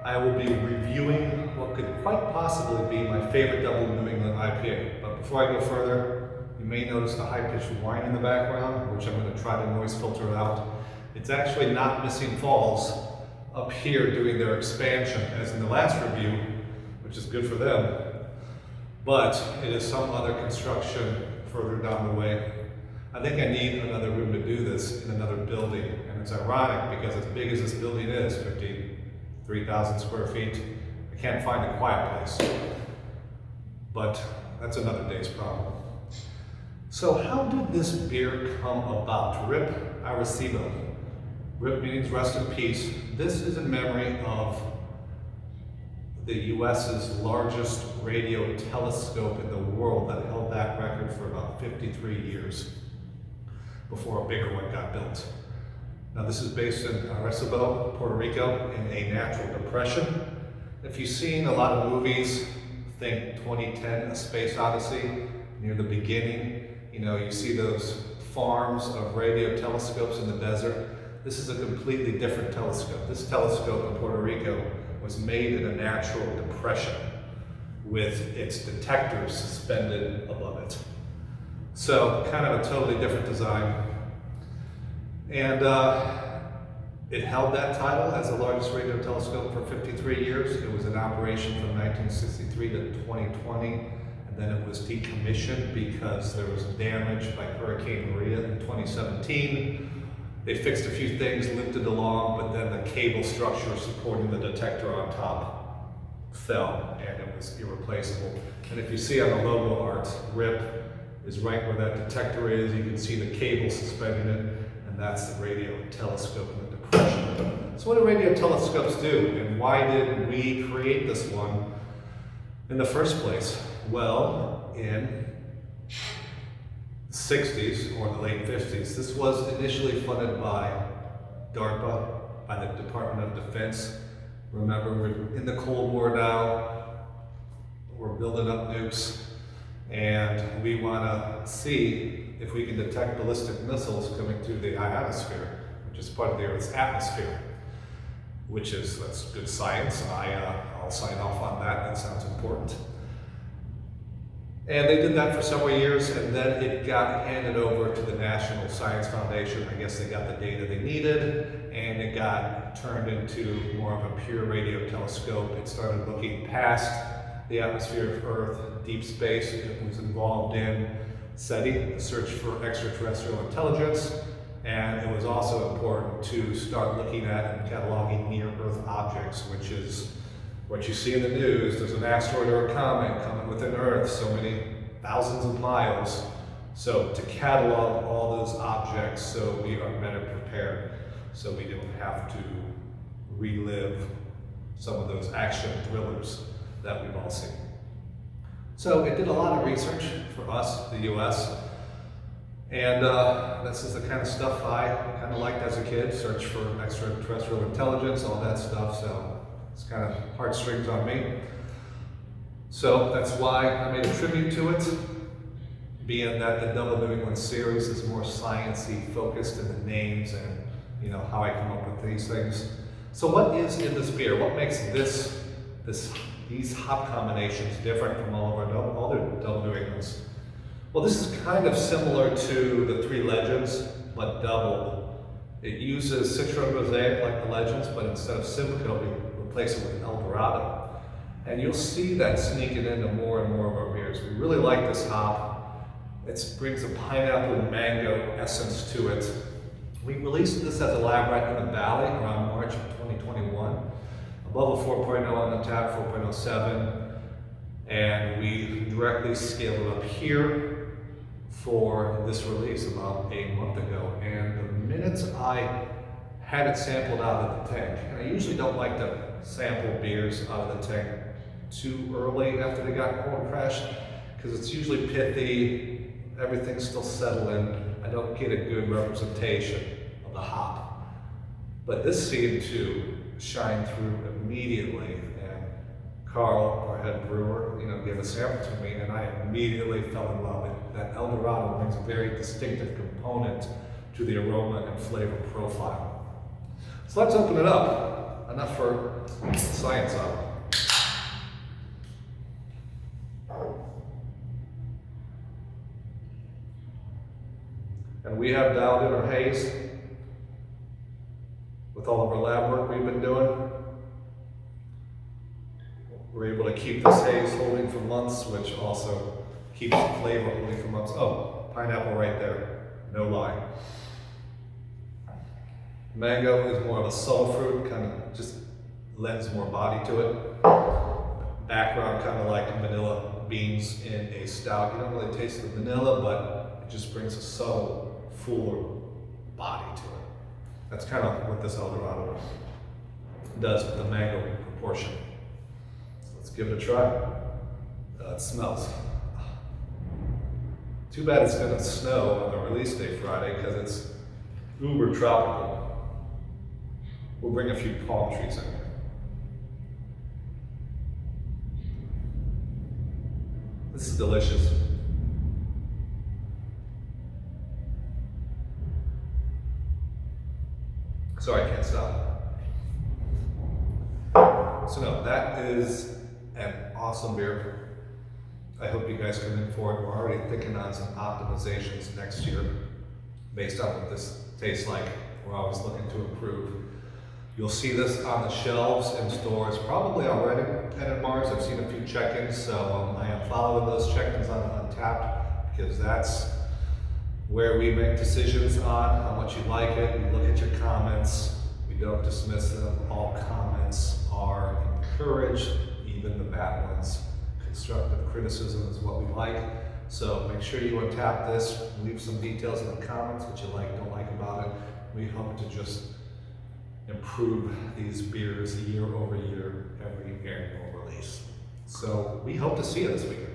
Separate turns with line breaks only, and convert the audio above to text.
I will be reviewing what could quite possibly be my favorite double New England IPA. But before I go further, you may notice the high-pitched whine in the background, which I'm going to try to noise filter out. It's actually not Missing Falls up here doing their expansion as in the last review, which is good for them, but it is some other construction further down the way. I think I need another room to do this in another building, and it's ironic because as big as this building is, 53,000 square feet, I can't find a quiet place. But that's another day's problem. So how did this beer come about? RIP Arecibo. RIP means rest in peace. This is in memory of the US's largest radio telescope in the world that held that record for about 53 years before a bigger one got built. Now this is based in Arecibo, Puerto Rico, in a natural depression. If you've seen a lot of movies, think 2010, A Space Odyssey, near the beginning, you see those farms of radio telescopes in the desert. This is a completely different telescope. This telescope in Puerto Rico was made in a natural depression with its detectors suspended above it. So kind of a totally different design. And it held that title as the largest radio telescope for 53 years. It was in operation from 1963 to 2020, and then it was decommissioned because there was damage by Hurricane Maria in 2017. They fixed a few things, limped it along, but then the cable structure supporting the detector on top fell, and it was irreplaceable. And if you see on the logo art, RIP is right where that detector is. You can see the cable suspending it, and that's the radio telescope in the depression. So what do radio telescopes do, and why did we create this one in the first place? Well, in the 60s or the late 50s, this was initially funded by DARPA, by the Department of Defense. Remember, we're in the Cold War now, we're building up nukes, and we want to see if we can detect ballistic missiles coming through the ionosphere, which is part of the Earth's atmosphere, that's good science. I'll sign off on that, that sounds important. And they did that for several years, and then it got handed over to the National Science Foundation. I guess they got the data they needed, and it got turned into more of a pure radio telescope. It started looking past the atmosphere of Earth, deep space. It was involved in SETI, the search for extraterrestrial intelligence, and it was also important to start looking at and cataloging near-Earth objects, which is what you see in the news. There's an asteroid or a comet coming within Earth, so many thousands of miles. So to catalog all those objects so we are better prepared, so we don't have to relive some of those action thrillers that we've all seen. So it did a lot of research for us, the US, and this is the kind of stuff I kind of liked as a kid, search for extraterrestrial intelligence, all that stuff, so it's kind of heartstrings on me. So that's why I made a tribute to it, being that the Double New England series is more science-y focused in the names and how I come up with these things. So what is in this beer? What makes these hop combinations different from all of our other Double New Englands? Well, this is kind of similar to the Three Legends, but double. It uses Citra and Mosaic like the Legends, but instead of Simcoe, we replace it with El Dorado. And you'll see that sneaking into more and more of our beers. We really like this hop. It brings a pineapple and mango essence to it. We released this as a lab rat in the Valley around March of 2021. Above a 4.0 on the tap, 4.07. And we directly scaled it up here for this release about a month ago. And the minute I had it sampled out of the tank, and I usually don't like to sample beers out of the tank too early after they got cold pressed, because it's usually pithy, everything's still settling, I don't get a good representation of the hop. But this seemed to shine through immediately, and Carl, our head brewer, gave a sample to me, and I immediately fell in love with it. That El Dorado brings a very distinctive component to the aroma and flavor profile. So let's open it up. enough for science on it. And we have dialed in our haze with all of our lab work we've been doing. We're able to keep this haze holding for months, which also keeps the flavor holding for months. Oh, pineapple right there, no lie. Mango is more of a subtle fruit, kind of just lends more body to it. Background kind of like vanilla beans in a stout. You don't really taste the vanilla, but it just brings a subtle, fuller body to it. That's kind of what this El Dorado does with the mango proportion. So let's give it a try. It smells. Too bad it's going to snow on the release day Friday because it's uber tropical. We'll bring a few palm trees in here. This is delicious. Sorry, I can't stop. So no, that is an awesome beer. I hope you guys come in for it. We're already thinking on some optimizations next year based on what this tastes like. We're always looking to improve. You'll see this on the shelves in stores probably already at Mars. I've seen a few check-ins, so I am following those check-ins on Untapped because that's where we make decisions on how much you like it. We look at your comments. We don't dismiss them. All comments are encouraged, even the bad ones. Constructive criticism is what we like. So make sure you untap this. Leave some details in the comments, what you like, don't like about it. We hope to just improve these beers year over year, every annual release. So we hope to see you this weekend.